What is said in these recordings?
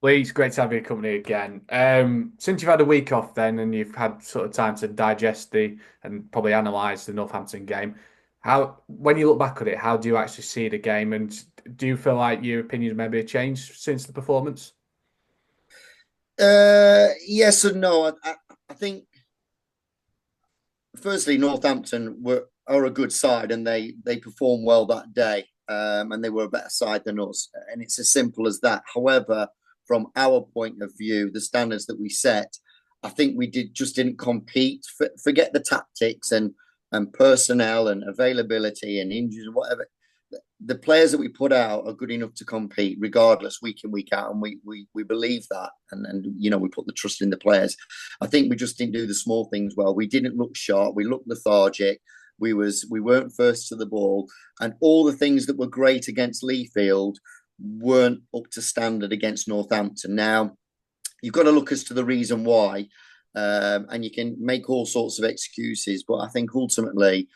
Lee, it's great to have your company again. Since you've had a week off then and you've had sort of time to digest the and probably analyse the Northampton game, when you look back at it, how do you actually see the game and do you feel like your opinion maybe have changed since the performance? Yes and no. I think firstly, Northampton are a good side and they performed well that day, and they were a better side than us, and it's as simple as that. However, from our point of view, the standards that we set, I think we didn't compete. Forget the tactics and personnel and availability and injuries and whatever. The players that we put out are good enough to compete regardless week in week out, and we believe that, and we put the trust in the players. I think we just didn't do the small things well. We didn't look sharp. We looked lethargic. We weren't first to the ball, and all the things that were great against Leafield weren't up to standard against Northampton. Now you've got to look as to the reason why, and you can make all sorts of excuses, but I think ultimately,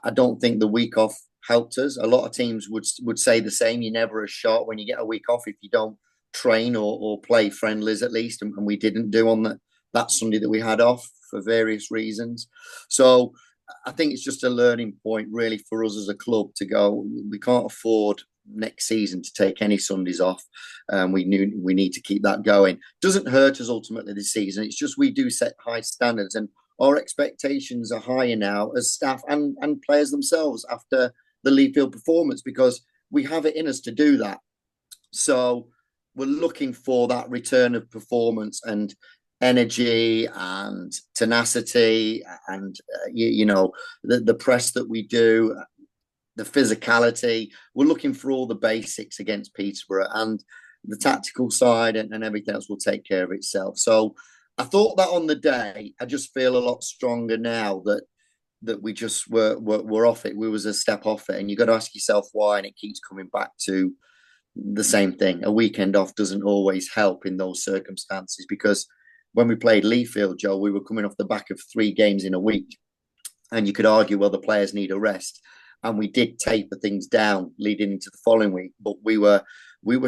I don't think the week off helped us. A lot of teams would say the same. You're never as sharp when you get a week off if you don't train or play friendlies at least, and we didn't do on that Sunday that we had off for various reasons. So I think it's just a learning point really for us as a club to go. We can't afford next season to take any Sundays off. We need to keep that going. Doesn't hurt us ultimately this season. It's just we do set high standards, and our expectations are higher now as staff and players themselves after the Leafield performance because we have it in us to do that. So we're looking for that return of performance and energy and tenacity and the press that we do, the physicality. We're looking for all the basics against Peterborough, and the tactical side and everything else will take care of itself. So I thought that on the day, I just feel a lot stronger now that we just were off it. We was a step off it, and you got to ask yourself why, and it keeps coming back to the same thing. A weekend off doesn't always help in those circumstances because when we played Leafield, Joe, we were coming off the back of 3 games in a week, and you could argue, well, the players need a rest, and we did taper things down leading into the following week. But we were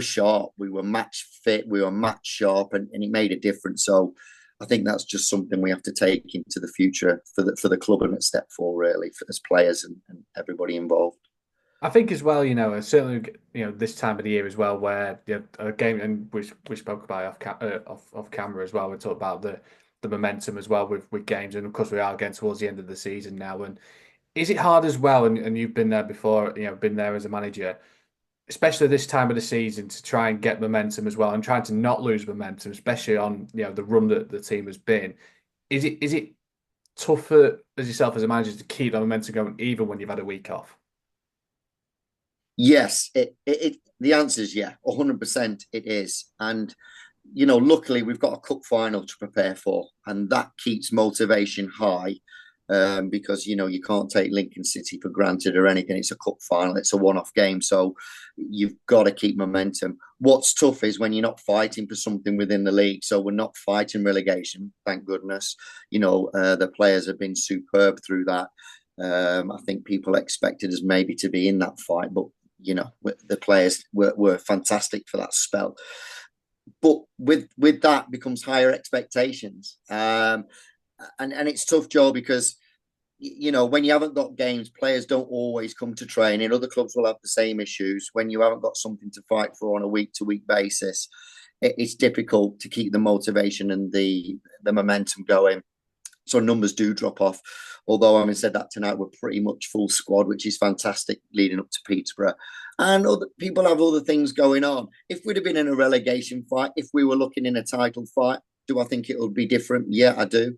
sharp, we were match fit, we were match sharp, and it made a difference. So I think that's just something we have to take into the future for the club and a step forward, really, as players and everybody involved. I think as well, certainly, this time of the year as well, where a game, and we spoke about it off camera as well. We talked about the momentum as well with games, and of course we are getting towards the end of the season now. And is it hard as well? And you've been there before, been there as a manager, especially this time of the season, to try and get momentum as well, and trying to not lose momentum, especially on the run that the team has been. Is it tougher as yourself as a manager to keep that momentum going even when you've had a week off? Yes, the answer is yeah, 100% it is. And luckily we've got a cup final to prepare for, and that keeps motivation high. Because you can't take Lincoln City for granted or anything. It's a cup final, it's a one-off game, so you've got to keep momentum. What's tough is when you're not fighting for something within the league. So we're not fighting relegation, thank goodness. The players have been superb through that. I think people expected us maybe to be in that fight, but the players were fantastic for that spell. But with that becomes higher expectations. And it's tough, Joe, because when you haven't got games, players don't always come to training. Other clubs will have the same issues. When you haven't got something to fight for on a week-to-week basis, it's difficult to keep the motivation and the momentum going. So numbers do drop off. Although, having said that, tonight we're pretty much full squad, which is fantastic leading up to Peterborough. And other people have other things going on. If we'd have been in a relegation fight, if we were looking in a title fight, do I think it would be different? Yeah, I do.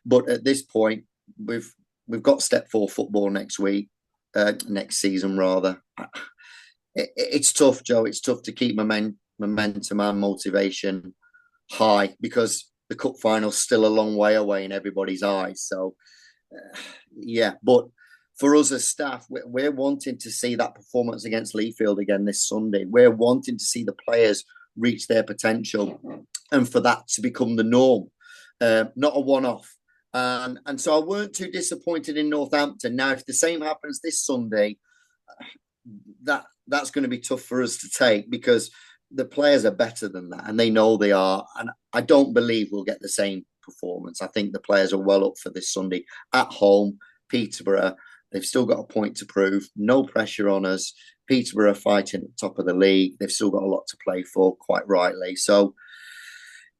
But at this point, we've got step four football next season rather. It's tough, Joe. It's tough to keep momentum and motivation high because the cup final's still a long way away in everybody's eyes. So, yeah, but for us as staff, we're wanting to see that performance against Leafield again this Sunday. We're wanting to see the players reach their potential and for that to become the norm, not a one-off. And so I weren't too disappointed in Northampton. Now, if the same happens this Sunday, that's going to be tough for us to take because the players are better than that, and they know they are. And I don't believe we'll get the same performance. I think the players are well up for this Sunday at home. Peterborough, they've still got a point to prove. No pressure on us. Peterborough are fighting at the top of the league. They've still got a lot to play for, quite rightly. So,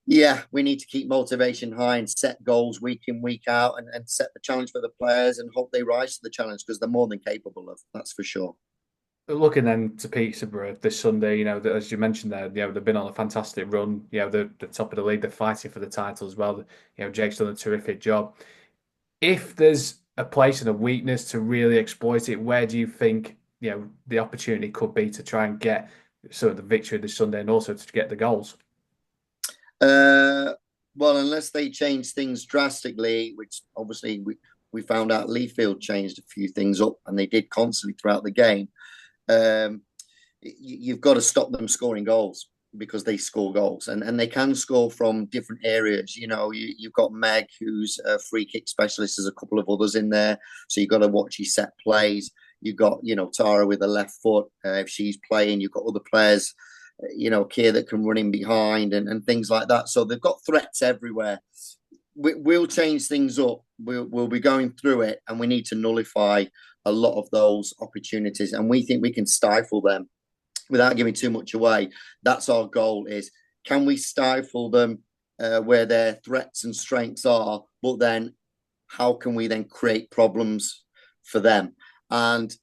yeah, we need to keep motivation high and set goals week in, week out, and set the challenge for the players and hope they rise to the challenge because they're more than capable of. That's for sure. Looking then to Peterborough this Sunday, as you mentioned there, they've been on a fantastic run. They're the top of the league. They're fighting for the title as well. Jake's done a terrific job. If there's a place and a weakness to really exploit it, where do you think, the opportunity could be to try and get sort of the victory this Sunday and also to get the goals? Uh, well, unless they change things drastically, which obviously we found out Leafield changed a few things up, and they did constantly throughout the game. Um, you've got to stop them scoring goals because they score goals, and they can score from different areas. You've got Meg, who's a free kick specialist. There's a couple of others in there, so you've got to watch his set plays. You've got, Tara with the left foot. If she's playing, you've got other players, Keir that can run in behind and things like that. So they've got threats everywhere. We'll change things up. We'll be going through it, and we need to nullify a lot of those opportunities. And we think we can stifle them without giving too much away. That's our goal: is can we stifle them where their threats and strengths are, but then how can we then create problems for them? And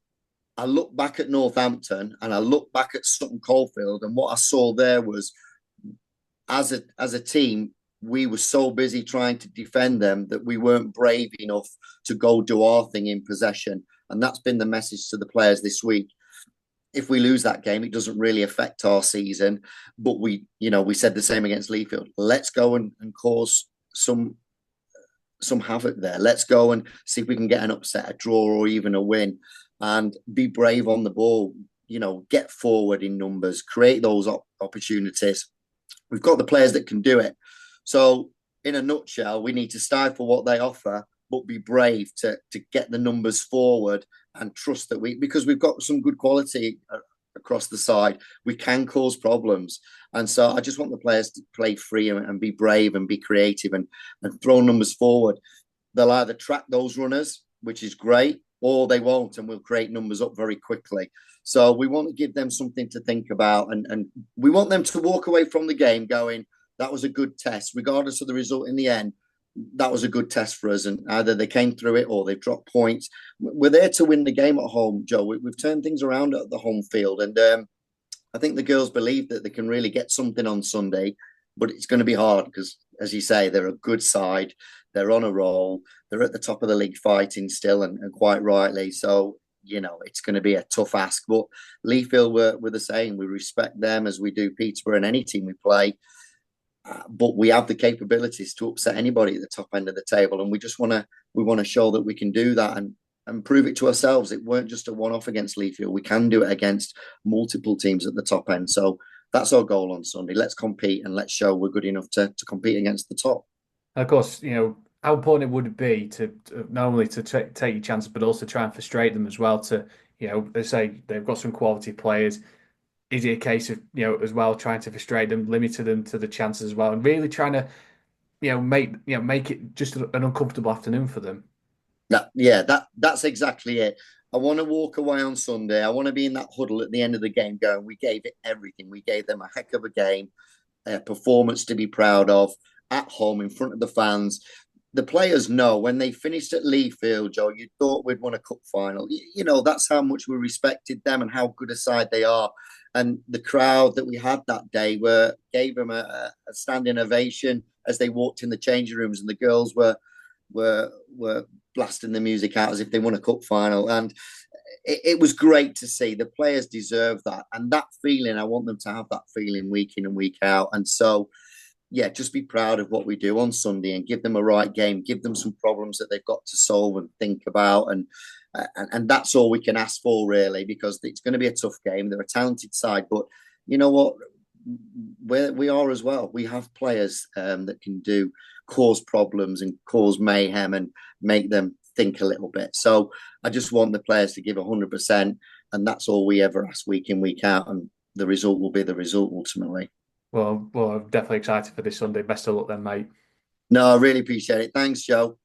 I look back at Northampton and I look back at Sutton Coldfield, and what I saw there was, as a team, we were so busy trying to defend them that we weren't brave enough to go do our thing in possession. And that's been the message to the players this week. If we lose that game, it doesn't really affect our season. But we said the same against Leafield. Let's go and cause some havoc there. Let's go and see if we can get an upset, a draw, or even a win, and be brave on the ball. Get forward in numbers, create those opportunities. We've got the players that can do it. So, in a nutshell, we need to stifle what they offer, but be brave to get the numbers forward and trust that because we've got some good quality across the side, we can cause problems. And so I just want the players to play free and be brave and be creative and throw numbers forward. They'll either track those runners, which is great, or they won't, and we'll create numbers up very quickly. So we want to give them something to think about, and we want them to walk away from the game going, that was a good test, regardless of the result in the end. That was a good test for us, and either they came through it or they've dropped points. We're there to win the game at home, Joe. We've turned things around at the home field, and I think the girls believe that they can really get something on Sunday, but it's going to be hard because, as you say, they're a good side. They're on a roll. They're at the top of the league fighting still, and quite rightly. So, it's going to be a tough ask. But Leafield were the same. We respect them as we do Peterborough and any team we play. But we have the capabilities to upset anybody at the top end of the table, and we want to show that we can do that and prove it to ourselves. It weren't just a one-off against Leafield. We can do it against multiple teams at the top end. So that's our goal on Sunday. Let's compete and let's show we're good enough to compete against the top. And of course, how important it would be to not only to take your chances, but also try and frustrate them as well. To they say they've got some quality players. Is it a case of as well trying to frustrate them, limiting them to the chances as well, and really trying to make it just an uncomfortable afternoon for them? That's exactly it. I want to walk away on Sunday. I want to be in that huddle at the end of the game going, we gave it everything. We gave them a heck of a game, a performance to be proud of at home in front of the fans. The players know when they finished at Leafield, Joe, you thought we'd won a cup final. That's how much we respected them and how good a side they are. And the crowd that we had that day gave them a standing ovation as they walked in the changing rooms, and the girls were blasting the music out as if they won a cup final. And it was great to see. The players deserve that. And that feeling, I want them to have that feeling week in and week out. And so, yeah, just be proud of what we do on Sunday and give them a right game, give them some problems that they've got to solve and think about. And that's all we can ask for, really, because it's going to be a tough game. They're a talented side, but you know what? We are as well. We have players that can cause problems and cause mayhem and make them think a little bit. So I just want the players to give 100%, and that's all we ever ask week in, week out. And the result will be the result ultimately. Well, I'm definitely excited for this Sunday. Best of luck then, mate. No, I really appreciate it. Thanks, Joe.